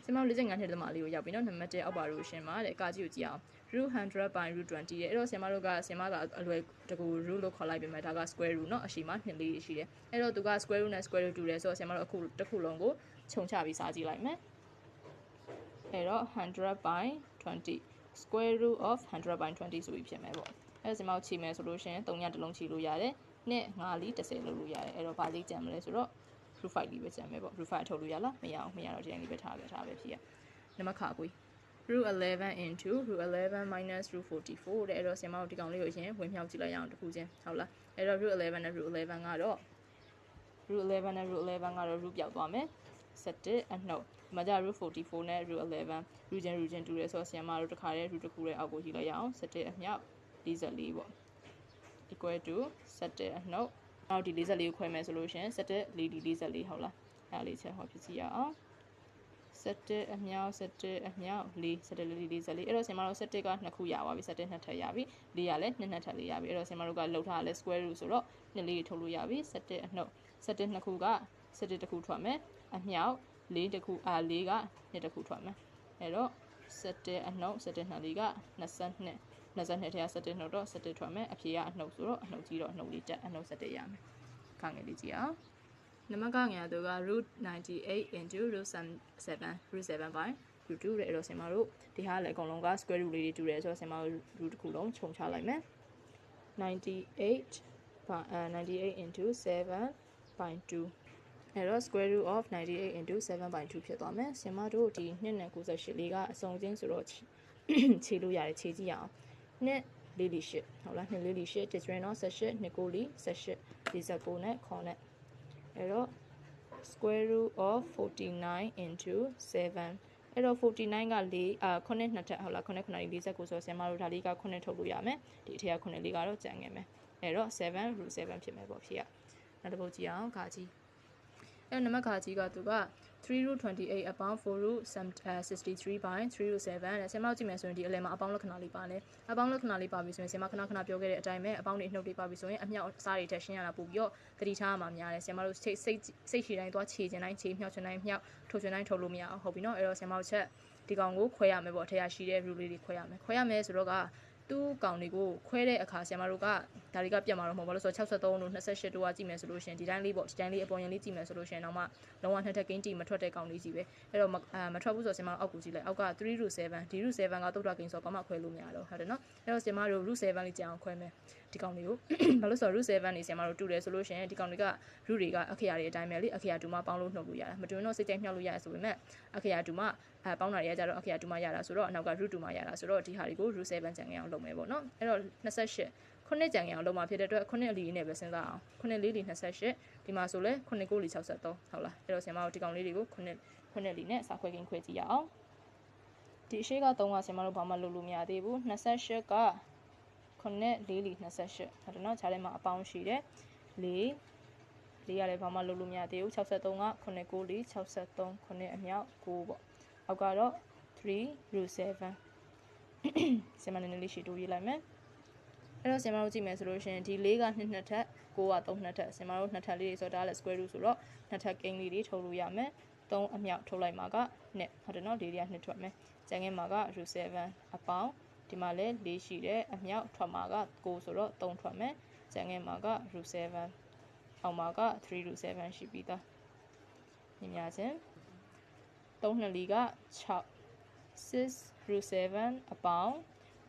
ဆင်မတို့လေ့ကျင့်ခန်းထဲသမားလေးကိုရောက်ပြီနော်နံပါတ်1အောက်ပါလို့ရှင်ပါတဲ့ကာကြီးကိုကြည့်အောင် root 100 by root 20တဲ့အဲ့တော့ဆင်မတို့ကဆင်မကအလွယ်တကူ root လို့ခေါ်လိုက်ပြင်မဲ့ဒါက square root เนาะအရှိမ2လေးရှိတယ်အဲ့တော့သူက square root နဲ့ square root တူတယ်ဆိုတော့ဆင်မတို့အခုတစ်ခုလုံးကိုခြုံချပြီးစားကြည့်လိုက်မယ်အဲ့တော့100 by 20 square root of 100 by 20ဆိုပြီးဖြစ်မယ်ပေါ့အဲ့တော့ဆင်မတို့ခြေမယ်ဆိုလို့ရှင်3ညတစ်လုံးခြေလို့ရတယ်နဲ့5လီ10လုပ်လို့ရတယ်အဲ့တော့ဗာလေးကြံမလဲဆိုတော့ root 5လေးပဲကြံမယ်ပေါ့ root 5ထုတ်လို့ရလားမရအောင်မရတော့ဒီတိုင်းလေးပဲထားပဲဖြစ်ရနံပါတ်ခါကွေးroot 11 into root 11 minus root 44တဲ့အဲ့တော့ဆင်မတို့ဒီကောင်လေးကိုရင်ဝင်မြောက်ကြည့်လိုက်ရအောင်တစ်ခုချင်းဟုတ်လားအဲ့တော့ root 11နဲ့ root 11ကတော့ root 11နဲ့ root 11ကတော့ root ပြောက်သွားမယ်17အနှုတ်ဒီမှာကျ root 44နဲ့ root 11 root ချင်းတူတယ်ဆိုတော့ဆင်မတို့တစ်ခါတည်း root တစ်ခုတည်းအောက်ကိုကြည့်လိုက်ရအောင်17အမြောက်44ပေါ့ equal to 17အနှုတ်အောက်ဒီ44ကိုခွဲမယ်ဆိုလို့ရှင်17 4 44ဟုတ်လားအဲ့လေးချက်ဟောဖြစ်စီရအောင်17အမြောက်17အမြောက်4 17 4 44အဲ့တော့ဆင်မတို့17က2ခုရပါပြီ17နှစ်ထပ်ရပြီ4ရလဲ2နှစ်ထပ်လေးရပြီအဲ့တော့ဆင်မတို့ကလှုပ်ထားလဲ square root ဆိုတော့2လေးထုတ်လို့ရပြီ17အနှုတ်17နှစ်ခုက17တစ်ခုထွက်မယ်အမြောက်4တစ်ခု4က2တစ်ခုထွက်မယ်အဲ့တော့17အနှုတ်17နှစ်လေးက22 22ထဲက17နှုတ်တော့17ထွက်မယ်အဖြေကအနှုတ်ဆိုတော့အနှုတ်ကြီးတော့အနှုတ်လေးတက်အနှုတ်17ရမယ်ခါငယ်လေးကြည့်အောင်နံပါတ်ကငယ်သူက root 98 into root 7 root 7 by root 2တဲ့အဲ့တော့ဆင်မတို့ဒီဟာလည်းအကုန်လုံးက square root လေးတွေတူတယ်ဆိုတော့ဆင်မတို့ root တစ်ခုလုံးခြုံချလိုက်မယ်98 into 7 by 2အဲ့တော့ square root of 98 into 7 by 2ဖြစ်သွားမယ်ဆင်မတို့ဒီ298လေးကအစုံချင်းဆိုတော့ခြေလို့ရတယ်ခြေကြည့်ရအောင်2လေးလီ8ဟုတ်လား2လေးလီ8 different တော့18 2ကိုလီ18 49နဲ့ခေါ်နဲ့အဲ့တော့ square root of 49 into 7အဲ့တော့49က4 9နှစ်ထပ်ဟုတ်လား9 9 49ဆိုတော့ဆင်မတို့ဒါလေးက9ထုတ်လို့ရမယ်ဒီအထက်က9လေးကတော့ကျန်ခဲ့မယ်အဲ့တော့7 root 7ဖြစ်မယ်ပေါ့ဖြစ်ရနောက်တစ်ပုဒ်ကြည့်အောင်ခါကြီးအဲ့နံပါတ်ခါကြီးကသူက3 root 28 upon 4 root 63 by 3 root 7တဲ့ဆင်မကြည့်မယ်ဆိုရင်ဒီအလယ်မှာအပေါင်းလက္ခဏာလေးပါနေအပေါင်းလက္ခဏာလေးပါပြီဆိုရင်ဆင်မခဏပြောခဲ့တဲ့အတိုင်းပဲအပေါင်းတွေနှုတ်တွေပါပြီဆိုရင်အမြောက်အစားတွေထက်ရှင်းရတာပို့ပြီးတော့သတိထားရမှာများတယ်ဆင်မတို့စိတ်ရှည်တိုင်းသွားခြေချင်တိုင်းခြေမြောက်ချင်တိုင်းမြောက်ထုတ်ချင်တိုင်းထုတ်လို့မရအောင်ဟုတ်ပြီနော်အဲ့တော့ဆင်မတို့ချက်ဒီကောင်ကိုခွဲရမယ်ပေါ့အထက်ရရှိတဲ့ root လေးတွေခွဲရမယ်ဆိုတော့ကသူ့ကောင်တွေကိုခွဲတဲ့အခါဆင်မတို့ကဒါတွေကပြတ်မှာတော့မဟုတ်ဘာလို့ဆိုတော့63တို့28တို့ကကြည့်မယ်ဆိုလို့ရှင်ဒီတိုင်းလေးပေါ့ဒီတိုင်းလေးအပေါ်ရင်လေးကြည့်မယ်ဆိုလို့ရှင်တော့မှလုံးဝနှစ်ထပ်ကင်းတီမထွက်တဲ့ကောင်လေးကြီးပဲအဲ့တော့မထွက်ဘူးဆိုတော့ဆင်မတို့အောက်ကိုကြည့်လိုက်အောက်က3 root 7ဒီ root 7ကတုတ်တာကင်းဆိုတော့ဘာမှခွဲလို့မရတော့ဟုတ်တယ်နော်အဲ့တော့ဆင်မတို့ root 7လေးကြအောင်ခွဲမယ်ဒီကောင်လေးကိုဘာလို့ဆိုတော့ root 7နေဆင်မတို့တူတယ်ဆိုလို့ရှင်ဒီကောင်တွေက root တွေကအခရာတွေအတိုင်းပဲလေအခရာ2မှာပေါင်းလို့နှုတ်လို့ရတာမတူရင်တော့စိတ်ကြိုက်မြှောက်လို့ရတယ်ဆိုပေမဲ့အခရာ2မှာပေါင်းတာတွေကကြတော့အခရာ2မှာရတာဆိုတော့အနောက်က root 2မှာရတာဆိုတော့ဒီဟာတွေကို root 7ကျန်ခဲ့အောင်လုပ်မယ်ပေါ့နော်အဲ့တော့28ခုနှစ်ကြံအောင်လုံးမှာဖြစ်တဲ့အတွက်ခုနှစ်အလီနဲ့ပဲစဉ်းစားအောင်ခုနှစ်လေးလီ28ဒီမှာဆိုလဲခုနှစ်ကိုလီ63ဟုတ်လားအဲ့တော့ဆင်မတို့ဒီကောင်လေးတွေကိုခုနှစ်လီနဲ့စာခွဲကင်းခွဲကြည့်ရအောင်ဒီအရှိက3ကဆင်မတို့ဘာမှလုပ်လို့မရသေးဘူး28ကခုနှစ်လေးလီ28ဟုတ်တယ်နော်ခြားထဲမှာအပေါင်းရှိတယ်4ရတယ်ဘာမှလုပ်လို့မရသေးဘူး63ကခုနှစ်ကိုလီ63ခုနှစ်အမြောက်9ပေါ့အောက်ကတော့3 root 7ဆင်မနေလေးရှိတိုးရေးလိုက်မယ်အဲ့တော့ဆင်မတို့ကြည့်မယ်ဆိုလို့ရှိရင်ဒီ4က2နှစ်ထပ်9က3နှစ်ထပ်ဆင်မတို့နှစ်ထပ်လေးဆိုတော့ဒါလည်း square root ဆိုတော့နှစ်ထပ်ကိန်းလေးတွေထုတ်လို့ရမယ်3အမြောက်ထုတ်လိုက်မှာက2ဟုတ်တယ်နော်4တွေက2ထွက်မယ်ကျန်ခဲ့မှာက root 7အပေါင်းဒီမှာလည်း4ရှိတယ်အမြောက်ထွက်မှာက9ဆိုတော့3ထွက်မယ်ကျန်ခဲ့မှာက root 7အောက်မှာက3 root 7ရှိပြီးသားညီမချင်း3နှစ်လီက6 6 root 7အပေါင်း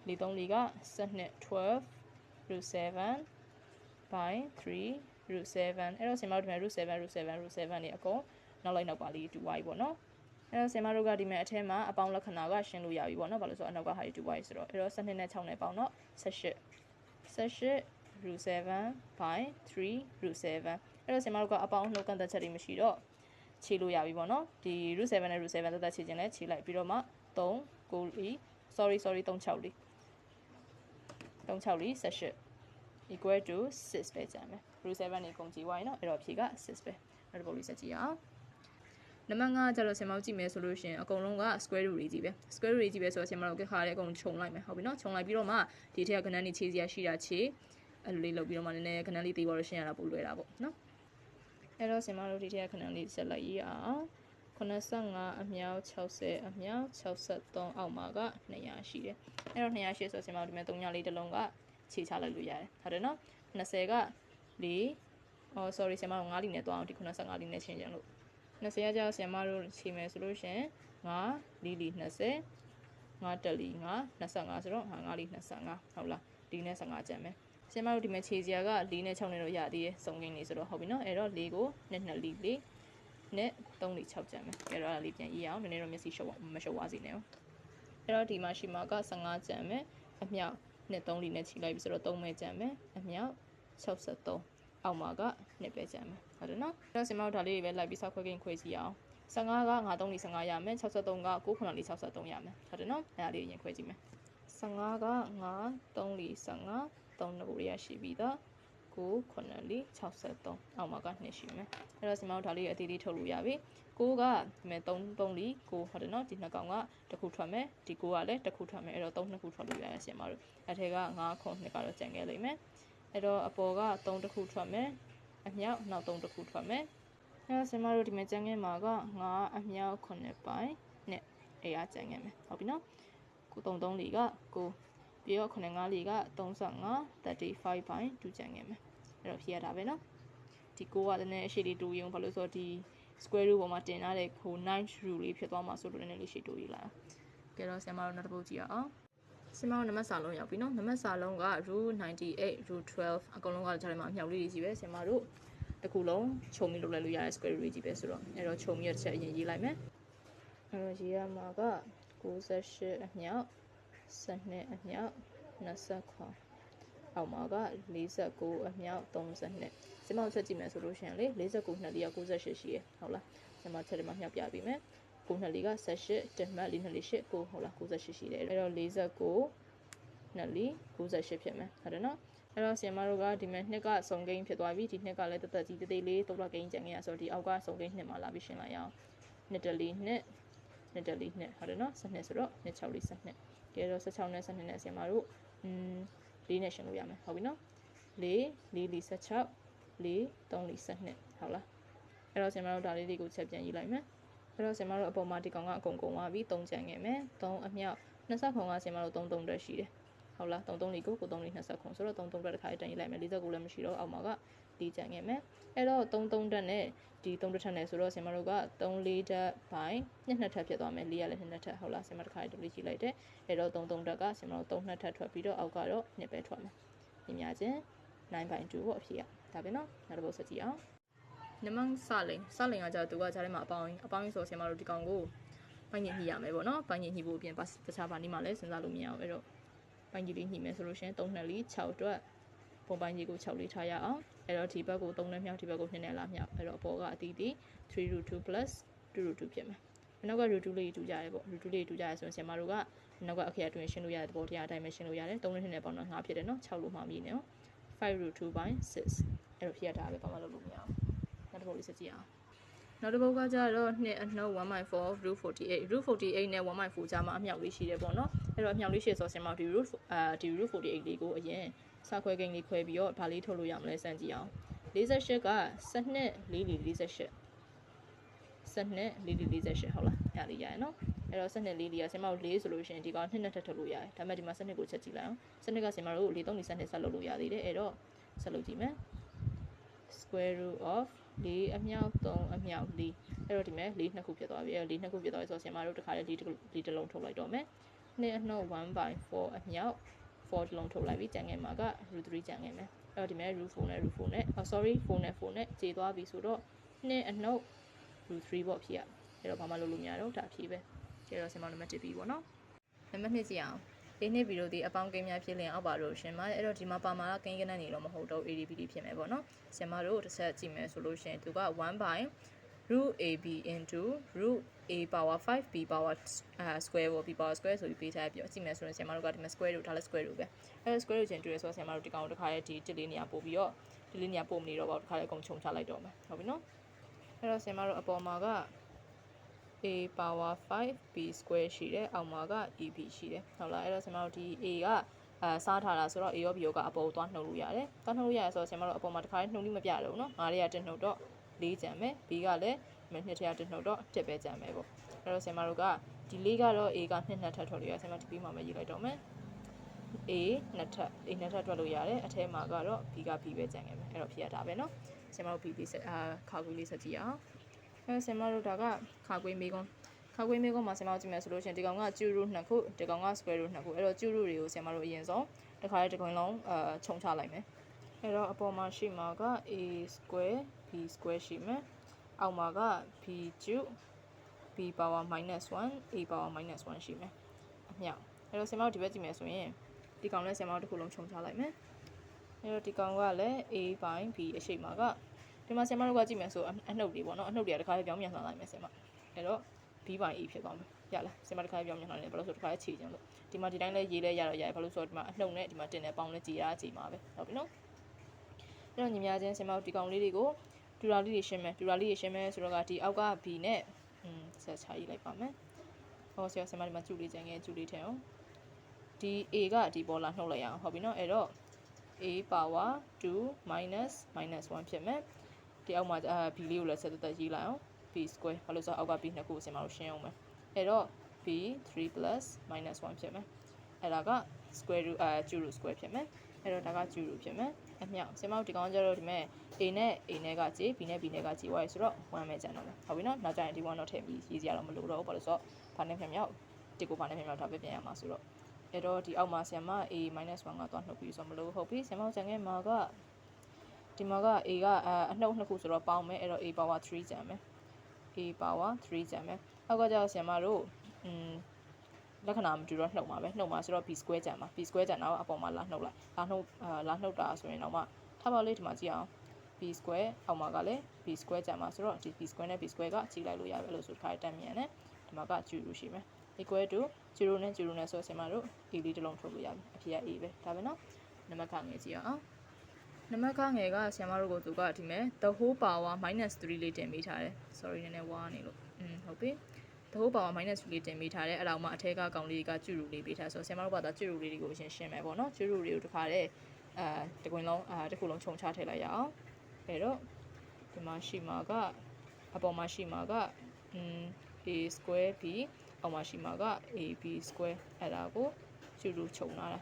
လီ3လီက12 root 7 by 3 root 7အဲ့တော့ဆင်မတို့ဒီမှာ root 7 root 7 root 7နေအကုန်နောက်လိုက်နောက်ပါလေး2y ပေါ့နော်အဲ့တော့ဆင်မတို့ကဒီမှာအထဲမှာအပေါင်းလက္ခဏာကရှင်းလို့ရပြီပေါ့နော်ဘာလို့ဆိုတော့အနောက်ကဟာဒီ 2y ဆိုတော့အဲ့တော့12နဲ့6နဲ့ပေါင်းတော့18 root 7 by 3 root 7အဲ့တော့ဆင်မတို့ကအပေါင်းနှုတ်ကန်သက်ချက်တွေမရှိတော့ခြေလို့ရပြီပေါ့နော်ဒီ root 7နဲ့ root 7သက်ခြေခြင်းလဲခြေလိုက်ပြီးတော့မှ3 9လီ sorry 36လီ18 equal to 6ပဲကျန်မယ် root 7နေကုန်ကြည့်ဝိုင်းเนาะအဲ့တော့ဖြေက6ပဲနောက်တစ်ပုဒ်လေးဆက်ကြည့်အောင်နံပါတ်5ကျတော့ဆင်မတို့ကြည့်မယ်ဆိုလို့ရှိရင်အကုန်လုံးက square root တွေကြီးပဲ square root တွေကြီးပဲဆိုတော့ဆင်မတို့ကခါလေးအကုန်ခြုံလိုက်မယ်ဟုတ်ပြီเนาะခြုံလိုက်ပြီးတော့မှဒီထက်ကခဏနေခြေစရာရှိတာခြေအဲ့လိုလေးလုပ်ပြီးတော့မှနည်းနည်းခဏလေးသေးပေါ်လို့ရှင်းရတာပို့လွယ်တာပေါ့เนาะအဲ့တော့ဆင်မတို့ဒီထက်ကခဏလေးဆက်လိုက်ရအောင် 85အမြောက်60အမြောက်63အောက်မှာက200ရှိတယ်အဲ့တော့200ရှိဆိုဆင်မတို့ဒီမဲ့3ညလေးတစ်လုံးကခြေချလိုက်လို့ရတယ်ဟုတ်တယ်နော်20က4 sorry ဆင်မတို့9လီနဲ့တွားအောင်ဒီ85လီနဲ့ချင်းချင်လို့20ရကြဆင်မတို့ခြေမယ်ဆိုလို့ရှင်9လီ20 5တက်လီ9 25ဆိုတော့5လီ25ဟုတ်လားလီနဲ့15ကျန်မယ်ဆင်မတို့ဒီမဲ့ခြေစရာကလီနဲ့6နဲ့တော့ရသေးတယ်စုံကင်းနေဆိုတော့ဟုတ်ပြီနော်အဲ့တော့4ကို2လီ4နဲ့3လီ6ကျန်မယ်အဲ့တော့အဲ့ဒါလေးပြန်ရေးအောင်နည်းနည်းတော့မျက်စိရှုပ်မရှုပ်သွားစေနဲ့အဲ့တော့ဒီမှာရှိမှာက15ကျန်မယ်အမြောက်နဲ့3လီနဲ့ခြိလိုက်ပြီဆိုတော့3မဲကျန်မယ်အမြောက်63အောက်မှာက2ပဲကျန်မယ်ဟုတ်တယ်နော်အဲ့တော့ဆင်မတို့ဒါလေးတွေပဲလိုက်ပြီးစောက်ခွဲကိန်းခွဲစီအောင်15ကငါ3လီ15ရမယ်63က9 9လီ63ရမယ်ဟုတ်တယ်နော်အဲ့ဒါလေးရင်ခွဲကြည့်မယ်15ကငါ3လီ15 3နှစ်ကိုရရှိပြီးတော့9 9လီ63အောက်မှာက2ရှိမယ်အဲ့တော့ဆင်မတို့ဒါလေးအသေးသေးထုတ်လို့ရပြီ9ကဒီမဲ့3လီ9ဟုတ်တယ်နော်ဒီနှစ်ကောင်ကတစ်ခုထွက်မယ်ဒီ9ကလည်းတစ်ခုထွက်မယ်အဲ့တော့3နှစ်ခုထွက်လို့ရတယ်ဆင်မတို့အထက်က9ခုနှစ်ကတော့ကျန်ခဲ့လိမ့်မယ်အဲ့တော့အပေါ်က3တစ်ခုထွက်မယ်အမြောက်နောက်3တစ်ခုထွက်မယ်အဲ့တော့ဆင်မတို့ဒီမဲ့ကျန်ခဲ့မှာက9အမြောက်9ပိုင်းနဲ့အဲ့ရကျန်ခဲ့မယ်ဟုတ်ပြီနော်9 3လီက9ပြီးတော့9 5လီက35 35ပိုင်းတူကျန်ခဲ့မယ်အဲ့တော့ဖြေရတာပဲနော်ဒီ9ကလည်းအရှိလေးတူရုံဘာလို့ဆိုတော့ဒီ square root ပေါ်မှာတင်ထားတဲ့ခို 9 root လေးဖြစ်သွားမှာဆိုလို့လည်းလေးရှိတူယူလာကြတော့ဆင်မတို့နောက်တစ်ပုတ်ကြည့်အောင်ဆင်မတို့နံပါတ်စာလုံးရောက်ပြီနော်နံပါတ်စာလုံးက root 98 root 12အကုန်လုံးကကြားထဲမှာအမြောက်လေးတွေကြီးပဲဆင်မတို့တစ်ခုလုံးခြုံပြီးလုပ်လိုက်လို့ရတဲ့ square root ကြီးပဲဆိုတော့အဲ့တော့ခြုံပြီးတစ်ချက်အရင်ရေးလိုက်မယ်အဲ့တော့ရေးရမှာက98အမြောက်12အမြောက်29အောက်မှာက49အမြောက်32စမောက်ချက်ကြည့်မယ်ဆိုလို့ရှိရင်လေ49နှစ်လီက98ရှိရဟုတ်လားစမောက်ချက်တွေမှာမြောက်ပြပေးမယ်9နှစ်လီက18တက်မှတ်4နှစ်လီ8 9ဟုတ်လား98ရှိတယ်အဲ့တော့49နှစ်လီ98ဖြစ်မယ်ဟုတ်တယ်နော်အဲ့တော့ဆင်မတို့ကဒီမဲ့နှစ်ကစုံကိန်းဖြစ်သွားပြီဒီနှစ်ကလည်းတသက်ကြီးတေးသေးလေးတုတ်တော့ကိန်းကျန်ခဲ့ရဆိုတော့ဒီအောက်ကစုံကိန်းနှစ်မှာလာပြီးရှင်းလိုက်ရအောင်နှစ်တလီနှစ်တလီနှစ်ဟုတ်တယ်နော်12ဆိုတော့နှစ်6လီ12ကဲတော့16နဲ့12နဲ့ဆင်မတို့4နဲ့ရှင်းလို့ရမယ်ဟုတ်ပြီနော်4 4လီ16 4 3လီ12ဟုတ်လားအဲ့တော့ဆင်မတို့ဒါလေးတွေကိုချက်ပြန်ရေးလိုက်မယ်အဲ့တော့ဆင်မတို့အပေါ်မှာဒီကောင်ကအကုန်ကုန်သွားပြီ3ကျန်ခဲ့မယ်3အမြောက်20ခုကဆင်မတို့3 3တက်ရှိတယ်ဟုတ်လား3 3လီကို3လီ20ခုဆိုတော့3 3တက်တစ်ခါတည်းရေးလိုက်မယ်49လည်းမရှိတော့အောက်မှာက4ကျန်ခဲ့မယ်အဲ့တော့3 3တက်နဲ့ဒီ3တက်ထက်နဲ့ဆိုတော့ဆင်မတို့က3 4တက်ပိုင်း2ထက်ဖြစ်သွားမယ်4ရလည်း2ထက်ဟုတ်လားဆင်မတစ်ခါတည်းကြည့်လိုက်တယ်အဲ့တော့3 3တက်ကဆင်မတို့3ထက်ထွက်ပြီးတော့အောက်ကတော့2ပဲထွက်မယ်ညီမချင်း9.2ပေါ့အဖြစ်ရဒါပဲနော်နောက်တစ်ပုတ်ဆက်ကြည့်အောင်နမစလိန်ကကြာသူကကြားထဲမှာအပေါင်းဆိုဆင်မတို့ဒီကောင်ကိုပိုင်းညှိရမယ်ပေါ့နော်ပိုင်းညှိဖို့အပြင်တခြားဘာနည်းမှလည်းစဉ်းစားလို့မရအောင်အဲ့တော့ပိုင်းကြီးလေးညှိမယ်ဆိုလို့ရှိရင်3နှစ်လီ6အတွက်ပုံပိုင်းကြီးကို6လေးထားရအောင်အဲ့တော့ဒီဘက်ကို3နဲ့မြောက်ဒီဘက်ကို2နဲ့လာမြောက်အဲ့တော့အပေါ်ကအတီးတီ3 root 2 plus 2 root 2ဖြစ်မယ်နောက်က root 2လေးတူကြရဲပေါ့ root 2လေးတူကြရဲဆိုရင်ဆင်မတို့ကနောက်ကအခရာတွင်ရှင်းလို့ရတဲ့သဘောတရားအတိုင်းပဲရှင်းလို့ရတယ်3နဲ့2နဲ့ပေါင်းတော့5ဖြစ်တယ်နော်6လို့မှာမြည်နေအောင်5 root 2 by 6အဲ့တော့ဖြစ်ရတာပဲဘာမှလုပ်လို့မရအောင်နောက်တစ်ပုတ်လေးစကြည့်အောင်နောက်တစ်ပုတ်ကကြတော့2အနှုတ် 1/4 root 48 root 48နဲ့ 1/4 ကြားမှာအမြောက်လေးရှိတယ်ပေါ့နော်အဲ့တော့အမြောက်လေးရှိဆိုဆင်မတို့ဒီ root 48လေးကိုအရင်စာခွဲကိန်းလေးခွဲပြီးတော့ဗာလေးထုတ်လို့ရမလဲစမ်းကြည့်အောင်48က12 4လီ48 12 4လီ48ဟုတ်လားအဲ့လေးရရနော်အဲ့တော့12 4လီကဆင်မတို့4ဆိုလို့ရှိရင်ဒီကောင်2နဲ့ထပ်ထုတ်လို့ရတယ်ဒါပေမဲ့ဒီမှာ12ကိုချက်ကြည့်လိုက်အောင်12ကဆင်မတို့4 3 12ဆက်လုပ်လို့ရသေးတယ်အဲ့တော့ဆက်လုပ်ကြည့်မယ် square root of 4အမြောက်3အမြောက်4အဲ့တော့ဒီမဲ့4နှစ်ခုဖြစ်သွားပြီအဲ့4နှစ်ခုဖြစ်သွားပြီဆိုတော့ဆင်မတို့တခါလေ4တစ်လုံးထုတ်လိုက်တော့မယ်2အနှုတ် 1/4 အမြောက်4တစ်လုံးထုတ်လိုက်ပြီကျန်ငယ်မှာက root 3ကျန်ငယ်မယ်အဲ့တော့ဒီမဲ့ root 4နဲ့ 4နဲ့sorry 4နဲ့4နဲ့ခြေသွားပြီဆိုတော့2အနှုတ် root 3ပေါ့ဖြစ်ရအဲ့တော့ဘာမှလုပ်လို့မရတော့ဒါဖြစ်ပဲကျတော့ဆင်မနံပါတ်1ပြီပေါ့နော်နံပါတ်2ကြည့်အောင်ဒီနေ့ဗီဒီယိုဒီအပေါင်းကိန်းများဖြစ်လင်အောက်ပါတော့ရှင်မအဲ့တော့ဒီမှာပါမှာကိန်းကနန်းနေတော့မဟုတ်တော့ ADBD ဖြစ်မယ်ပေါ့နော်ဆင်မတို့တစ်ဆက်ကြည့်မယ်ဆိုလို့ရှင်သူက1/root AB into root A power 5 B power square ပေါ့ B power square ဆိုပြီးပေးထားပြီးတော့ကြည့်မယ်ဆိုရင်ဆင်မတို့ကဒီမှာ square root ဒါလည်း square root ပဲအဲ့ square root ကျင်တူရဆိုဆင်မတို့ဒီကောင်တစ်ခါရဲ့ဒီတစ်လေးနေရာပို့ပြီးတော့ဒီလေးနေရာပို့မနေတော့ပါဘူးတစ်ခါလေးအကုန်ခြုံချလိုက်တော့မယ်ဟုတ်ပြီနော်အဲ့တော့ဆင်မတို့အပေါ်မှာကA power 5 B square ရှိတယ်အောက်မှာက EB ရှိတယ်ဟုတ်လားအဲ့တော့ဆင်မတို့ဒီ A ကစားထားတာဆိုတော့ A ရော B ရောကအပေါ်သွားနှုတ်လို့ရတယ်သွားနှုတ်လို့ရတယ်ဆိုတော့ဆင်မတို့အပေါ်မှာတစ်ခါလေးနှုတ်လို့မပြတော့ဘူးเนาะငါတွေကတက်နှုတ်တော့4ကျန်မယ် B ကလည်း နှစ်ထက်တစ်နှုတ်တော့တစ်ပဲကြံမယ်ပေါ့အဲ့တော့ဆင်မတို့ကဒီလေးကတော့ A ကနှစ်ထပ်ထွက်လို့ရဆင်မဒီပြီးမှပဲရေးလိုက်တော့မယ် A နှစ်ထပ်ထွက်လို့ရတယ်အထဲမှာကတော့ B က B ပဲကြံခဲ့မယ်အဲ့တော့ဖြေရတာပဲเนาะဆင်မတို့ B လေးခါခွေးလေးဆက်ကြည့်အောင်အဲ့ဆင်မတို့ဒါကခါခွေးမေးခွန်းမှာဆင်မတို့ကြည့်မယ်ဆိုလို့ရှိရင်ဒီကောင်ကကျူရုနှစ်ခုဒီကောင်က square root နှစ်ခုအဲ့တော့ကျူရုတွေကိုဆင်မတို့အရင်ဆုံးတစ်ခါလေးတစ်ခွင်လုံးခြုံချလိုက်မယ်အဲ့တော့အပေါ်မှာရှိမှာက A square B square ရှိမယ်အောက်မှာက B cube B power -1 A power -1 ရှိမယ်အမြောက်အဲ့တော့ဆင်မတို့ဒီဘက်ကြည့်မယ်ဆိုရင်ဒီကောင်လည်းဆင်မတို့တစ်ခုလုံးခြုံချလိုက်မယ်အဲ့တော့ဒီကောင်ကလည်း A ပိုင်း B အရှိမှာကဒီမှာဆင်မတို့ကကြည့်မယ်ဆိုအနှုတ်တွေပေါ့နော်အနှုတ်တွေကတစ်ခါလေးပြောင်းပြန်လှန်လိုက်မယ်ဆင်မအဲ့တော့ B ပိုင်း E ဖြစ်သွားမယ်ရလားဆင်မတစ်ခါလေးပြောင်းပြန်လှန်တယ်ဘာလို့ဆိုတစ်ခါလေးခြေချင်လို့ဒီမှာဒီတိုင်းလေးရေးလဲရတော့ရတယ်ဘာလို့ဆိုတော့ဒီမှာအနှုတ်နဲ့ဒီမှာတင်တဲ့ပေါင်းလဲကြည်ရကြည်မှာပဲဟုတ်ပြီနော်အဲ့တော့ညီမချင်းဆင်မတို့ဒီကောင်လေးတွေကိုဒူရာလေးတွေရှင်းမယ်ဆိုတော့ကဒီအောက်က B နဲ့ဆက်ချရေးလိုက်ပါမယ်ဟောဆင်မဒီမှာကျူလေးချင်ငယ်ကျူလေးထဲအောင်ဒီ A ကဒီပေါ်လာနှုတ်လိုက်ရအောင်ဟုတ်ပြီနော်အဲ့တော့ A power 2 -1 ဖြစ်မယ်ဒီအောက်မှာ B လေးကိုလည်းဆက်သက်ရေးလိုက်အောင် B square ဘာလို့ဆိုတော့အောက်က B နှစ်ခုကိုဆင်မလို့ရှင်းအောင်မယ်အဲ့တော့ B 3 -1 ဖြစ်မယ်အဲ့ဒါက square root ကျူ root square ဖြစ်မယ်အဲ့တော့ဒါကကျူ root ဖြစ်မယ်အမြောက်ဆင်မတို့ဒီကောင်ကျတော့ဒီမဲ့ A နဲ့ A နဲ့ကကြည် B နဲ့ B နဲ့ကကြည်သွားရဆိုတော့1ပဲကျန်တော့မယ်ဟုတ်ပြီနော်နောက်ကျရင်ဒီ1တော့ထည့်ပြီးရေးစရာတော့မလိုတော့ဘူးဘာလို့ဆိုတော့ဘာနဲ့ဖြမြောက်တစ်ကိုဘာနဲ့ဖြမြောက်ဒါပဲပြန်ရမှာဆိုတော့အဲ့တော့ဒီအောက်မှာဆင်မ A -1 ကသွားနှုတ်ပြီးဆိုမလို့ဟုတ်ပြီဆင်မကျန်ခဲ့မှာကဒီမှာက A ကအနှုတ်နှစ်ခုဆိုတော့ပေါင်းမယ်အဲ့တော့ A power 3ကျန်မယ် A power 3ကျန်မယ်အောက်ကကျတော့ဆင်မတို့လက္ခဏာမတူတော့နှုတ်မှာပဲနှုတ်မှာဆိုတော့ B square ကျန်မှာ B square ကျန်တော့အပေါ်မှာလာနှုတ်လိုက်လာနှုတ်တာဆိုရင်တော့မှထားပါလေးဒီမှာကြည့်အောင် B square အောက်မှာကလည်း B square ကျန်မှာဆိုတော့ဒီ B square နဲ့ B square ကကြည့်လိုက်လို့ရတယ်လို့ဆိုထားတဲ့တမ်းမြန်နဲ့ဒီမှာကကျူရှိမယ် equal to 0နဲ့0နဲ့ဆိုဆင်မတို့ A လေးတစ်လုံးထုတ်လို့ရပြီအဖြေက A ပဲဒါပဲနော်နံပါတ်ခငယ်ကြည့်အောင်နံပါတ်ခငယ်ကဆင်မတို့ကိုသူကဒီမဲ့ the whole power -3 လေးတင်ပေးထားတယ် sorry နည်းနည်းဝါနေလို့ဟုတ်ပြီthe whole power -3 လေးတင်ပေးထားတယ်အဲ့ဒါမှအထက်ကကောင်လေးကကျူရူလေးပေးထားဆိုဆင်မတို့ဘာသာကျူရူလေးတွေကိုအရင်ရှင်းမယ်ပေါ့နော်ကျူရူလေးကိုတစ်ခါတည်းတစ်ခွင်လုံးတစ်ခုလုံးခြုံချထည့်လိုက်ရအောင်အဲ့တော့ဒီမှာရှိမှာကအပေါ်မှာရှိမှာကA square B အောက်မှာရှိမှာက AB square အဲ့ဒါကိုကျူရူခြုံလာတာ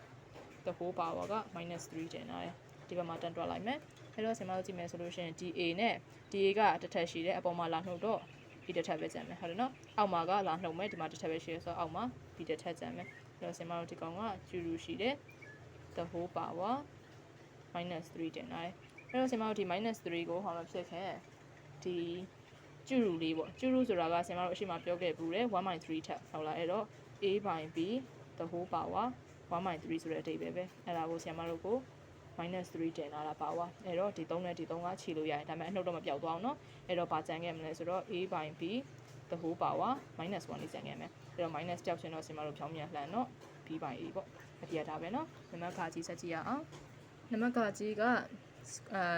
the whole power က-3တင်လာတယ်ဒီဘက်မှာတန်းတွက်လိုက်မယ်အဲ့တော့ဆင်မတို့ကြည့်မယ်ဆိုလို့ရှိရင် DA နဲ့ DA ကတစ်ထပ်ရှိတယ်အပေါ်မှာလာနှုတ်တော့ B တစ်ထပ်ပဲကျန်မယ်ဟုတ်တယ်နော်အောက်မှာကလာနှုတ်မယ်ဒီမှာတစ်ထပ်ပဲရှိရဆိုတော့အောက်မှာ B တစ်ထပ်ကျန်မယ်အဲ့တော့ဆင်မတို့ဒီကောင်ကကျူရူရှိတယ် the whole power -3တင်လာတယ်အဲ့တော့ဆင်မတို့ဒီ -3 ကိုဟောမှာဖြစ်ခဲ့ဒီကျူရူလေးပေါ့ကျူရူဆိုတာကဆင်မတို့အရှိမပြောခဲ့ဘူးလေ 1/3 ထပ်ဟုတ်လားအဲ့တော့ A by B the whole power 1/3ဆိုတဲ့အဓိပ္ပာယ်ပဲအဲ့ဒါကိုဆင်မတို့ကို-3တင်လာတာပါဝါအဲ့တော့ဒီ3နဲ့ဒီ3ကခြေလို့ရတယ်ဒါပေမဲ့အနှုတ်တော့မပြောက်သွားအောင်เนาะအဲ့တော့ဘာကျန်ခဲ့မလဲဆိုတော့ A by B the whole power -1လေးကျန်ခဲ့မယ်အဲ့တော့ minus ကြောက်ရှင်တော့ဆင်မတို့ဖြောင်းပြန်လှန်တော့ B by A ပေါ့အပြည့်ဒါပဲเนาะနံပါတ်ခါကြီးဆက်ကြည့်ရအောင်နံပါတ်ခါကြီးက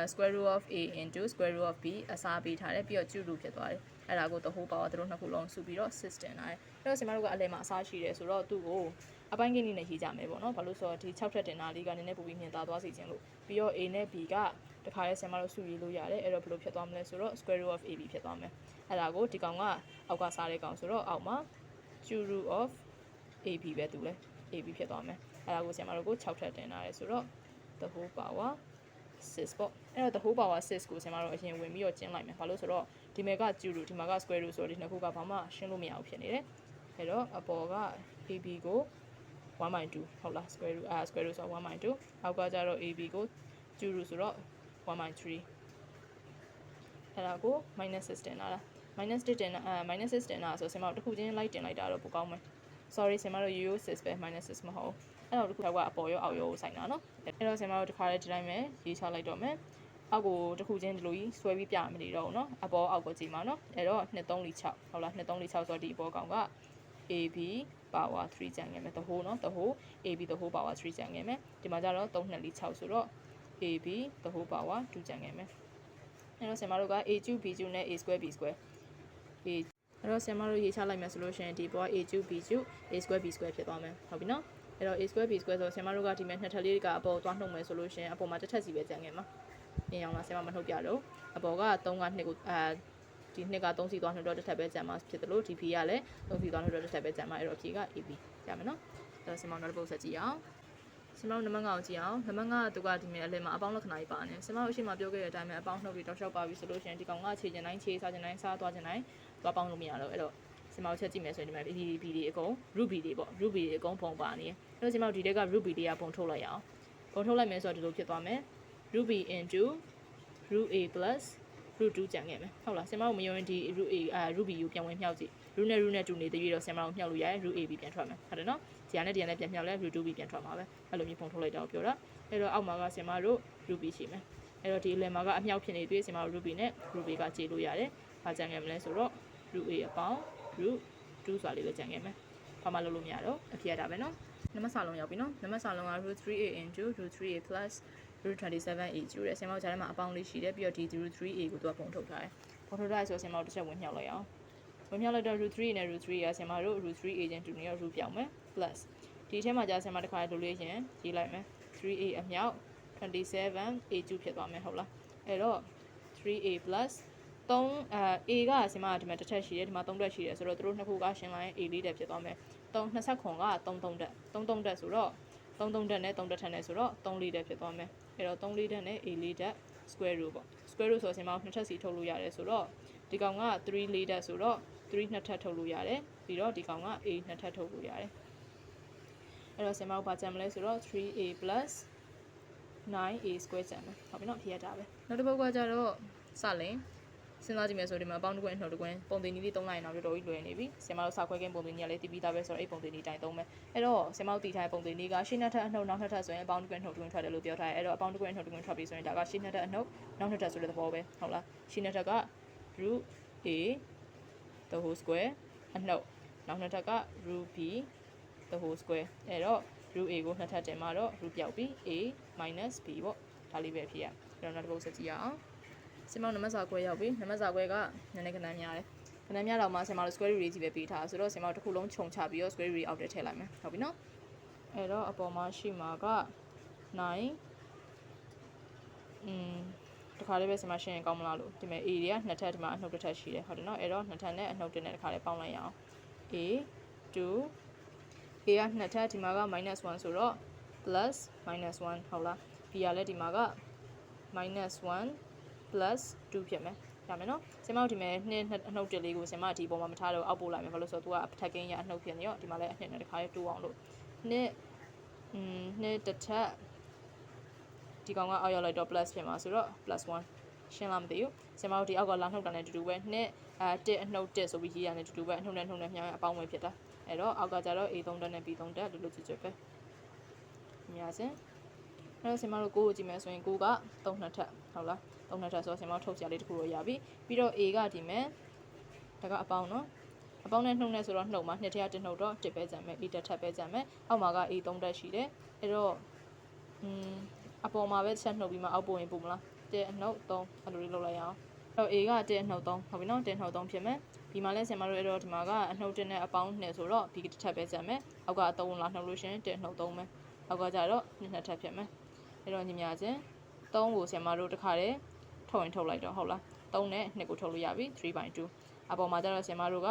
square root of A into square root of B အစားပေးထားတယ်ပြီးတော့ကျူရူဖြစ်သွားတယ်အဲ့ဒါကို the whole power တို့နှစ်ခုလုံးစုပြီးတော့ 6 တင်လာတယ်အဲ့တော့ဆင်မတို့ကအလဲမှာအစားရှိတယ်ဆိုတော့သူ့ကိုအပိုင်းကိန်းလေးနဲ့ရေးကြမယ်ပေါ့နော်ဘာလို့ဆိုတော့ဒီ6ထပ်တင်တာလေးကနည်းနည်းပိုပြီးမြင်သာသွားစေခြင်းလို့ပြီးတော့ A နဲ့ B ကတခါလဲဆင်မတို့စုရေးလို့ရတယ်အဲ့တော့ဘယ်လိုဖြစ်သွားမလဲဆိုတော့ square root of AB ဖြစ်သွားမယ်အဲ့ဒါကိုဒီကောင်ကအောက်ကစားတဲ့ကောင်ဆိုတော့အောက်မှာ cube root of AB ပဲသူလဲ AB ဖြစ်သွားမယ်အဲ့ဒါကိုဆင်မတို့ကို6ထပ်တင်လာတယ်ဆိုတော့ the whole power 6ပေါ့အဲ့တော့ the whole power 6ကိုဆင်မတို့အရင်ဝင်ပြီးတော့ကျင်းလိုက်မယ်ဘာလို့ဆိုတော့ဒီမဲ့က cube root ဒီမှာက square root ဆိုတော့ဒီနှစ်ခုကဘာမှရှင်းလို့မရဘူးဖြစ်နေတယ်အဲ့တော့အပေါ်က AB ကို1/2ဟုတ်လား square root square root ဆိုတော့1/2အောက်ကကျတော့ AB ကိုcube root ဆိုတော့1/3အဲ့ဒါကို-6တင်လာတာ-6တင်လာ-6တင်လာဆိုဆင်မတို့တစ်ခုချင်းလိုက်တင်လိုက်တာတော့ပိုကောင်းမယ် sorry ဆင်မတို့ရိုး6ပဲ-6မဟုတ်အဲ့တော့တစ်ခုကအပေါ်ရောအောက်ရောကိုစိုက်တာနော်အဲ့တော့ဆင်မတို့တစ်ခါလေးဒီတိုင်းပဲရေးချလိုက်တော့မယ်အောက်ကိုတစ်ခုချင်းဒီလိုကြီးဆွဲပြီးပြမနေတော့ဘူးเนาะအပေါ်အောက်ကိုကြည့်မှာเนาะအဲ့တော့2 3 4 6ဟုတ်လား2 3 4 6ဆိုတော့ဒီအပေါ်ကောင်က AB power 3ကျန်ခဲ့မယ် the whole เนาะ the whole AB the whole power 3ကျန်ခဲ့မယ်ဒီမှာကျတော့3 2 4 6ဆိုတော့ AB the whole power 2ကျန်ခဲ့မယ်အဲ့တော့ဆင်မတို့က A cube B cube နဲ့ A square B square A အဲ့တော့ဆင်မတို့ရေးချလိုက်မယ်ဆိုလို့ရှိရင်ဒီပေါ် A cube B cube A square B square ဖြစ်သွားမယ်ဟုတ်ပြီနော်အဲ့တော့ A square B square ဆိုဆင်မတို့ကဒီမဲ့နှစ်ထပ်လေးကအပေါ်သွားနှုတ်မယ်ဆိုလို့ရှိရင်အပေါ်မှာတစ်ထပ်စီပဲကျန်ခဲ့မှာအင်းအောင်လားဆင်မမနှုတ်ပြတော့အပေါ်က3က2ကို6 ဒီနှစ်က3စီသွား2တော့တစ်ထပ်ပဲကျန်မှာဖြစ်တယ်လို့ဒီ B ကလည်း3စီသွား2တော့တစ်ထပ်ပဲကျန်မှာအဲ့တော့ ဖြေက AB ရမယ်နော်အဲ့တော့စင်မောင်နောက်တစ်ပုတ်ဆက်ကြည့်အောင်စင်မောင်နံပါတ်9ကိုကြည့်အောင်နံပါတ်9ကသူကဒီမြဲအလဲမှာအပေါင်းလက္ခဏာကြီးပါနေစင်မောင်အရှိမပြောခဲ့တဲ့အတိုင်းပဲအပေါင်းနှုတ်တွေတောက်လျှောက်ပါပြီဆိုလို့ရှိရင်ဒီကောင်ကခြေကျင်တိုင်းခြေစားကျင်တိုင်းစားသွားကျင်တိုင်းသွားပေါင်းလို့မရတော့အဲ့တော့စင်မောင်ချက်ကြည့်မယ်ဆိုရင်ဒီမှာ B တွေအကုန် root B တွေပေါ့ root B တွေအကုန်ပုံပါနေအဲ့တော့စင်မောင်ဒီတက်က root B တွေကပုံထုတ်လိုက်ရအောင်ပုံထုတ်လိုက်မယ်ဆိုတော့ဒီလိုဖြစ်သွားမယ် root B into root A plus root 2ကျန်ခဲ့မယ်ဟုတ်လားစင်မောင်မယုံရင်ဒီ root B ကိုပြန်ဝင်မြှောက်ကြည့် root နဲ့တူနေတည်ပြီးတော့စင်မောင်မြှောက်လို့ရတယ် root AB ပြန်ထွက်မယ်ဟုတ်တယ်နော်ဒီကနေပြန်မြှောက်လဲ root 2B ပြန်ထွက်မှာပဲအဲ့လိုမျိုးပုံထုတ်လိုက်တော့ပြောတာအဲ့တော့အောက်မှာကစင်မောင်တို့ root B ရှိမယ်အဲ့တော့ဒီအလယ်မှာကအမြောက်ဖြစ်နေပြီးစင်မောင် root B နဲ့ root B ကကျေလို့ရတယ်ဘာကျန်ခဲ့မလဲဆိုတော့ root A အပေါင်း root 2ဆိုတာလေးပဲကျန်ခဲ့မယ်ဘာမှလုပ်လို့မရတော့အဖြစ်ရတာပဲနော်နံပါတ်စာလုံးရောက်ပြီနော်နံပါတ်စာလုံးက root 3A into root 3A plus root 27A ကျူတယ်ဆင်မောက်ကြားထဲမှာအပေါင်းလေးရှိတယ်ပြီးတော့ဒီ root 3A ကိုသူကပုံထုတ်ထားတယ်ပုံထုတ်ထားရဆိုဆင်မောက်တစ်ချက်ဝင်မြှောက်လိုက်အောင်ဝင်မြှောက်လိုက်တော့ root 3 နဲ့ root 3 ကဆင်မောက်တို့ root 3A ချင်းတူနေတော့ root ပြောင်းမယ် plus ဒီထဲမှာကြာဆင်မောက်တစ်ခါလိုလေးချင်းရေးလိုက်မယ် 3A အမြောက် 27A ကျူဖြစ်သွားမယ်ဟုတ်လားအဲ့တော့ 3A plus 3A ကဆင်မောက်ဒီမှာတစ်ထက်ရှိတယ်ဒီမှာ3တက်ရှိတယ်ဆိုတော့တို့နှစ်ခုကရှင်းလိုက်ရင် A လေးတက်ဖြစ်သွားမယ်3 29က33တက်33တက်ဆိုတော့33တက်နဲ့3တက်ထက်နဲ့ဆိုတော့3လေးတက်ဖြစ်သွားမယ်အဲ့တော့3လေးတက်နဲ့ A လေးတက် square root ပေါ့ square root ဆိုဆင်မောက်နှစ်ထပ်စီထုတ်လို့ရတယ်ဆိုတော့ဒီကောင်က3လေးတက်ဆိုတော့3နှစ်ထပ်ထုတ်လို့ရတယ်ပြီးတော့ဒီကောင်က A နှစ်ထပ်ထုတ်လို့ရတယ်အဲ့တော့ဆင်မောက်ဘာကျန်မလဲဆိုတော့ 3A plus 9A square ကျန်မယ်ဟုတ်ပြီနော်ဖြေရတာပဲနောက်တစ်ပုဒ်ကကြတော့စလင်စဉ်းစားကြည့်မယ်ဆိုဒီမှာအပေါင်းတစ်ကွင်းနှုတ်တစ်ကွင်းပုံသင်နည်းလေး3လိုက်ရင်တော့တော်တော်ကြီးလွယ်နေပြီဆင်မတို့စာခွဲကင်းပုံသင်နည်းကလည်းတည်ပြီးသားပဲဆိုတော့အဲ့ပုံသင်နည်းတိုင်းသုံးမယ်အဲ့တော့ဆင်မတို့တည်ထားတဲ့ပုံသင်နည်းကရှင်းနှစ်ထပ်အနှုတ်နောက်နှစ်ထပ်ဆိုရင်အပေါင်းတစ်ကွင်းနှုတ်တစ်ကွင်းထွက်တယ်လို့ပြောထားတယ်အဲ့တော့အပေါင်းတစ်ကွင်းနှုတ်တစ်ကွင်းထွက်ပြီဆိုရင်ဒါကရှင်းနှစ်ထပ်အနှုတ်နောက်နှစ်ထပ်ဆိုတဲ့သဘောပဲဟုတ်လားရှင်းနှစ်ထပ်က root A the whole square အနှုတ်နောက်နှစ်ထပ်က root B the whole square အဲ့တော့ root A ကိုနှစ်ထပ်တင်မှာတော့ root ပြောက်ပြီး A minus B ပေါ့ဒါလေးပဲဖြစ်ရအဲ့တော့နောက်တစ်ပုဒ်ဆက်ကြည့်ရအောင်ဆင်မောင်နံပါတ်စာခွဲရောက်ပြီနံပါတ်စာခွဲကနည်းနည်းခဏများတယ်ခဏများတော့မှဆင်မောင် square root ကြီးပဲပေးထားဆိုတော့ဆင်မောင်တစ်ခုလုံးခြုံချပြီးတော့ square root အောက်ထဲထည့်လိုက်မယ်ဟုတ်ပြီနော်အဲ့တော့အပေါ်မှာရှိမှာက9တခါလေးပဲဆင်မောင်ရှင်းရင်ကောင်းမလားလို့ဒီမဲ့ A တွေကနှစ်ထပ်ဒီမှာအနှုတ်တစ်ထပ်ရှိတယ်ဟုတ်တယ်နော်အဲ့တော့နှစ်ထပ်နဲ့အနှုတ်တစ်နဲ့တခါလေးပေါင်းလိုက်ရအောင် A 2 A ကနှစ်ထပ်ဒီမှာက -1 ဆိုတော့ plus -1 ဟုတ်လား B ကလည်းဒီမှာက -1 plus 2ဖြစ်မယ်ရမယ်နော်ဆင်မောက်ဒီမဲ့နှစ်အနှုတ်တစ်လေးကိုဆင်မဒီပေါ်မှာမထားတော့အောက်ပို့လိုက်မယ်ဘာလို့ဆိုတော့ तू ကအထက်ကင်းရအနှုတ်ဖြစ်နေရောဒီမှာလည်းအနှစ်နဲ့တစ်ခါလေးတိုးအောင်လို့နှစ်တစ်ထက်ဒီကောင်ကအောက်ရောက်လိုက်တော့ plus ဖြစ်မှာဆိုတော့ +1 ရှင်းလားမသိဘူးဆင်မောက်ဒီအောက်ကလာနှုတ်တာနဲ့တူတူပဲနှစ်တစ်အနှုတ်တစ်ဆိုပြီးရေးရတဲ့တူတူပဲအနှုတ်နဲ့မြှောင်းအပေါင်းဝင်ဖြစ်တာအဲ့တော့အောက်ကကျတော့ A3 တက်နဲ့ B3 တက်လို့ကြွပဲအများစင်အဲ့တော့ဆင်မောက်ကိုကြည့်မယ်ဆိုရင်ကိုက3နှစ်ထက်ဟုတ်လား3နှစ်ထက်ဆိုတော့ဆင်မောက်ထုတ်စရာလေးတစ်ခုတော့ရပြီပြီးတော့ A ကဒီမဲ့ဒါကအပေါင်းနော်အပေါင်းနဲ့နှုတ်နဲ့ဆိုတော့နှုတ်မှာနှစ်ထက်တစ်နှုတ်တော့တစ်ပဲကျန်မယ် A တစ်ထပ်ပဲကျန်မယ်အောက်မှာက A3 တက်ရှိတယ်အဲ့တော့အပေါ်မှာပဲချက်နှုတ်ပြီးမှအောက်ပို့ရင်ပို့မလား1အနှုတ်3အဲ့လိုလေးလုပ်လိုက်ရအောင်အဲ့တော့ A က1အနှုတ်3ဟုတ်ပြီနော်1နှုတ်3ဖြစ်မယ်ဒီမှာလဲဆင်မတို့အဲ့တော့ဒီမှာကအနှုတ်1နဲ့အပေါင်း2ဆိုတော့ B တစ်ထပ်ပဲကျန်မယ်အောက်က3လာနှုတ်လို့ရှိရင်1နှုတ်3ပဲအောက်ကကျတော့2ထပ်ဖြစ်မယ်အဲ့တော့ညီမချင်း3ကိုဆင်မတို့တစ်ခါတည်းထုတ်ရင်ထုတ်လိုက်တော့ဟုတ်လား3နဲ့2ကိုထုတ်လို့ရပြီ 3/2 အပေါ်မှာကျတော့ဆင်မတို့က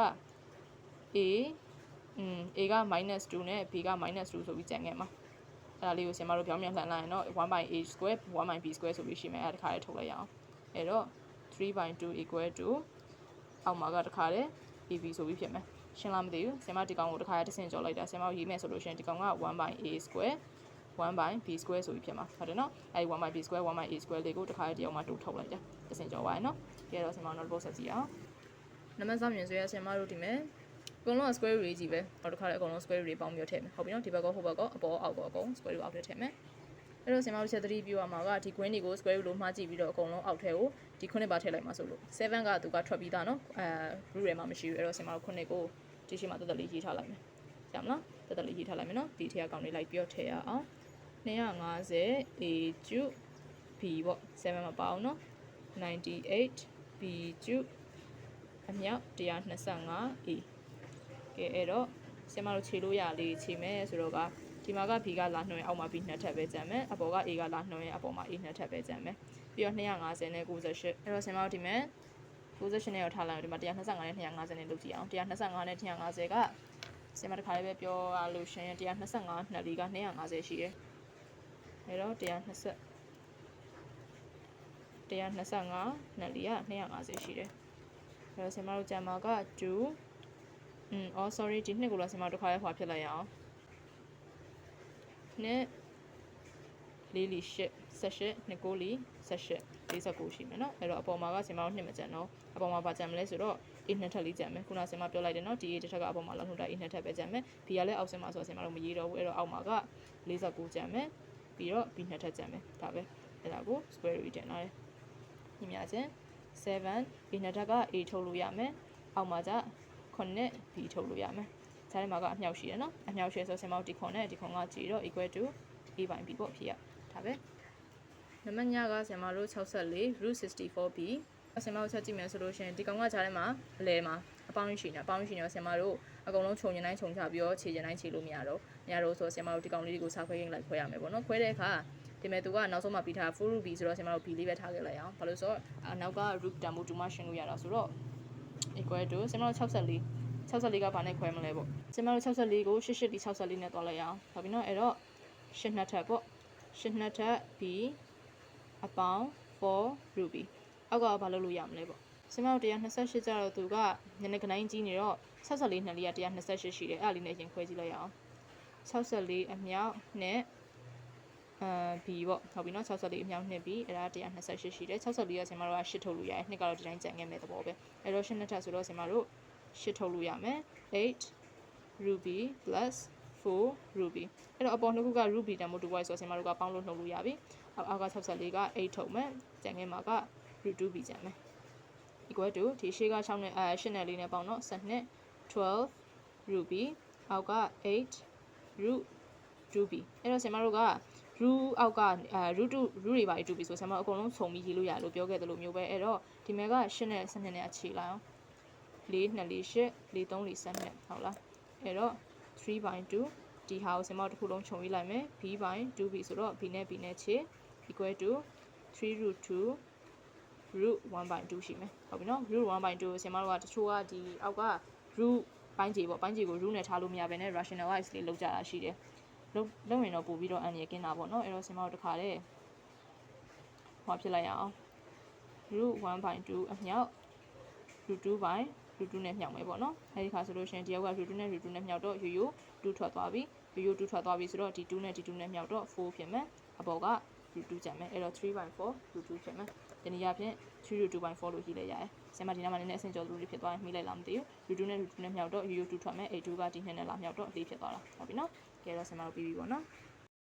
A က -2 နဲ့ B က -2 ဆိုပြီးကျန်ခဲ့မှာအဲ့ဒါလေးကိုဆင်မတို့ပြောင်းပြန်လှန်လိုက်ရင်တော့ 1/a square 1/b square ဆိုပြီးရှိမယ်အဲ့ဒါတစ်ခါတည်းထုတ်လိုက်ရအောင်အဲ့တော့ 3/2 equal to အောက်မှာကတစ်ခါတည်း AB ဆိုပြီးဖြစ်မယ်ရှင်းလားမသိဘူးဆင်မဒီကောင်ကိုတစ်ခါတည်းတစ်ဆင့်ကြော်လိုက်တာဆင်မရေးမယ်ဆိုလို့ရှိရင်ဒီကောင်က 1/a square 1/b square ဆိုပြီးဖြစ်မှာဟုတ်တယ်နော်အဲ့ဒီ 1/b square 1/a square လေးကိုတစ်ခါတည်းတယောက်မှတိုးထုတ်လိုက်တယ်တစ်ဆင့်ကြော်ပါရနော်ကြည့်တော့ဆင်မနောက်တစ်ပုတ်ဆက်ကြည့်အောင်နံပါတ်စမြင်ဆိုရဆင်မတို့ဒီမဲ့အကုန်လုံး square root ကြီးပဲနောက်တစ်ခါလည်းအကုန်လုံး square root တွေပေါင်းပြီးထည့်မယ်ဟုတ်ပြီနော်ဒီဘက်ကဟိုဘက်ကအပေါ်အောက်ကအကုန် square root အောက်ထဲထည့်မယ်အဲ့တော့ဆင်မတို့ချက်3ပြောရမှာကဒီ green တွေကို square root လို့မှားကြည့်ပြီးတော့အကုန်လုံးအောက်ထဲကိုဒီ9ပါထည့်လိုက်မှာဆိုလို့7ကသူကထွက်ပြီးသားနော်root ထဲမှာမရှိဘူးအဲ့တော့ဆင်မတို့9ကိုဒီရှိမှတက်တက်လေးရေးထားလိုက်မယ်ရမလားတက်တက်လေးရေးထားလိုက်မယ်နော်ဒီထည့်အကောင်လေးလိုက်ပြောထည့်ရအောင်250 a cube b ပေါ့7မပါအောင်နော်98 b cube အမြောက်125 aကဲအဲ့တော့ဆင်မတို့ခြေလို့ရလေးခြေမယ်ဆိုတော့ကဒီမှာက B ကလာနှုံးရင်အောက်မှာ B နှစ်ထပ်ပဲကျန်မယ်အပေါ်က A ကလာနှုံးရင်အပေါ်မှာ A နှစ်ထပ်ပဲကျန်မယ်ပြီးတော့250နဲ့98အဲ့တော့ဆင်မတို့ဒီမဲ့ 98နဲ့ရောထားလိုက်အောင်ဒီမှာ125နဲ့250နဲ့လုပ်ကြည့်အောင်125နဲ့250ကဆင်မတစ်ခါလေးပဲပြောရလို့ရှင်125နှစ်လီက250ရှိတယ်အဲ့တော့125နှစ်လီက250ရှိတယ်အဲ့တော့ဆင်မတို့ဂျမ်မာက2sorry ဒီနှစ်ကိုလည်းဆင်မတို့တစ်ခါလေးဖွာဖြစ်လိုက်ရအောင်နှစ်လေးလီ8 18နှစ်ကိုလီ18 49ရှိမယ်နော်အဲ့တော့အပေါ်မှာကဆင်မတို့နှစ်မကြံတော့အပေါ်မှာပါကြံမလဲဆိုတော့ A နှစ်ထပ်လေးကြံမယ်ခုနဆင်မပြောလိုက်တယ်နော်ဒီ A တစ်ထပ်ကအပေါ်မှာလောက်ထုတ်တာ A နှစ်ထပ်ပဲကြံမယ် B ကလည်းအောက်ဆင်မှာဆိုတော့ဆင်မတို့မရေးတော့ဘူးအဲ့တော့အောက်မှာက49ကြံမယ်ပြီးတော့ B နှစ်ထပ်ကြံမယ်ဒါပဲအဲ့ဒါကို square root တင်လာတယ်ညီမချင်း7 B နှစ်ထပ်က A ထုတ်လို့ရမယ်အောက်မှာကျ9 B ထုတ်လို့ရမယ်ဈာတ်ထဲမှာကအမြောက်ရှိရနော်အမြောက်ရှိဆိုဆင်မတို့ဒီခွန်နဲ့ဒီခွန်ကကြည့်တော့ equal to A ပိုင်း B ပေါ့ဖြစ်ရဒါပဲနံပါတ်ညကဆင်မတို့64 root 64b ဆင်မတို့ချက်ကြည့်မယ်ဆိုလို့ရှိရင်ဒီကောင်ကဈာတ်ထဲမှာအလဲမှာအပေါင်းရှိနေအပေါင်းရှိနေတော့ဆင်မတို့အကုန်လုံးခြုံညတိုင်းခြုံချပြီးတော့ခြေညတိုင်းခြေလို့မရတော့ဆိုဆင်မတို့ဒီကောင်လေးတွေကိုစားခွဲရင်းလိုက်ခွဲရမယ်ပေါ့နော်ခွဲတဲ့အခါဒီမဲ့သူကနောက်ဆုံးမှပြီးထား full root b ဆိုတော့ဆင်မတို့ b လေးပဲထားခဲ့လိုက်အောင်ဘာလို့ဆိုတော့နောက်က root တန်ဖို့2မှရှင်းလို့ရတာဆိုတော့ equal to ဆင်မတို့64ကဘာနဲ့ခွဲမလဲပေါ့ဆင်မတို့64ကို88ဒီ64နဲ့တွားလိုက်အောင်ဟုတ်ပြီနော်အဲ့တော့8နှစ်ထပ်ပေါ့8နှစ်ထပ် b အပေါင်း4 ruby အောက်ကဘာလုပ်လို့ရမလဲပေါ့ဆင်မတို့128ကျတော့သူကနည်းနည်းကနိုင်ကြီးနေတော့64နှစ်လေးက128ရှိတယ်အဲ့ဒါလေးနဲ့ရင်ခွဲကြည့်လိုက်ရအောင်64အမြောက်နဲ့b ပေါ့ဟုတ်ပြီနော်64အမြောက်နဲ့ b အဲ့ဒါ128ရှိတယ်64ကဆင်မတို့က8ထုတ်လို့ရတယ်နှစ်ကတော့ဒီတိုင်းကြံခဲ့မယ်သဘောပဲအဲ့တော့8နှစ်ထပ်ဆိုတော့ဆင်မတို့8ထုတ်လို့ရမယ်8 ruby plus 4 ruby အဲ့တော့အပေါ်နှစ်ခုက ruby တန်ဖို့တူပွားဆိုတော့ဆင်မတို့ကပေါင်းလို့နှုတ်လို့ရပြီအောက်က64က8ထုတ်မယ်ကြံငယ်မှာက root 2b ကြံမယ် equal to ဒီရှေ့က6နဲ့8နဲ့4နဲ့ပေါင်းတော့12 12 ruby အောက်က8 root 2b အဲ့တော့ဆင်မတို့က root အောက်ကroot တွေပါ 2b ဆိုဆင်မတို့အကုန်လုံးခြုံပြီးရေးလို့ရလို့ပြောခဲ့တယ်လို့မျိုးပဲအဲ့တော့ဒီမဲ့က8နဲ့12နဲ့အခြေလိုက်အောင်4 2 4 8 4 3 4 12ဟုတ်လားအဲ့တော့3/2ဒီဟာကိုဆင်မတို့တစ်ခုလုံးခြုံရေးလိုက်မယ် b/2b ဆိုတော့ b နဲ့ b နဲ့ခြေ equal to 3 root 2 root 1/2ရှိမယ်ဟုတ်ပြီနော် root 1/2ကိုဆင်မတို့ကတချို့ကဒီအောက်က root ပိုင်းခြေပေါ့ပိုင်းခြေကို root နဲ့ထားလို့မရဘဲနဲ့ rationalize လေးလုပ်ကြတာရှိတယ်လုပ်ရင်တော့ပို့ပြီးတော့အန်ရကင်းတာပေါ့နော်အဲ့တော့ဆင်မတို့တခါလေဟောဖြစ်လိုက်ရအောင် root 1/2အမြောက် root 2/root 2နဲ့မြောက်မယ်ပေါ့နော်အဲဒီခါဆိုလို့ရှိရင်ဒီအောက်က root 2နဲ့ root 2နဲ့မြောက်တော့ရိုး2ထွက်သွားပြီရိုး2ထွက်သွားပြီဆိုတော့ဒီ2နဲ့ဒီ2နဲ့မြောက်တော့4ဖြစ်မယ်အပေါ်က root 2ကျန်မယ်အဲ့တော့3/4 root 2ဖြစ်မယ်ဒီနေ့ရဖြင့်3 root 2/4လို့ရေးလိုက်ရတယ်ဆင်မဒီနားမှာနည်းနည်းအဆင်ကျော်သူတွေဖြစ်သွားရင်မိလိုက်လားမသိဘူး root 2နဲ့ root 2နဲ့မြောက်တော့ရိုး2ထွက်မယ်အဲ့2ကဒီ2နဲ့လာမြောက်တော့4ဖြစ်သွားတာဟုတ်ပြီနော်ကဲတော့ဆင်မတို့ပြီးပြီပေါ့နော်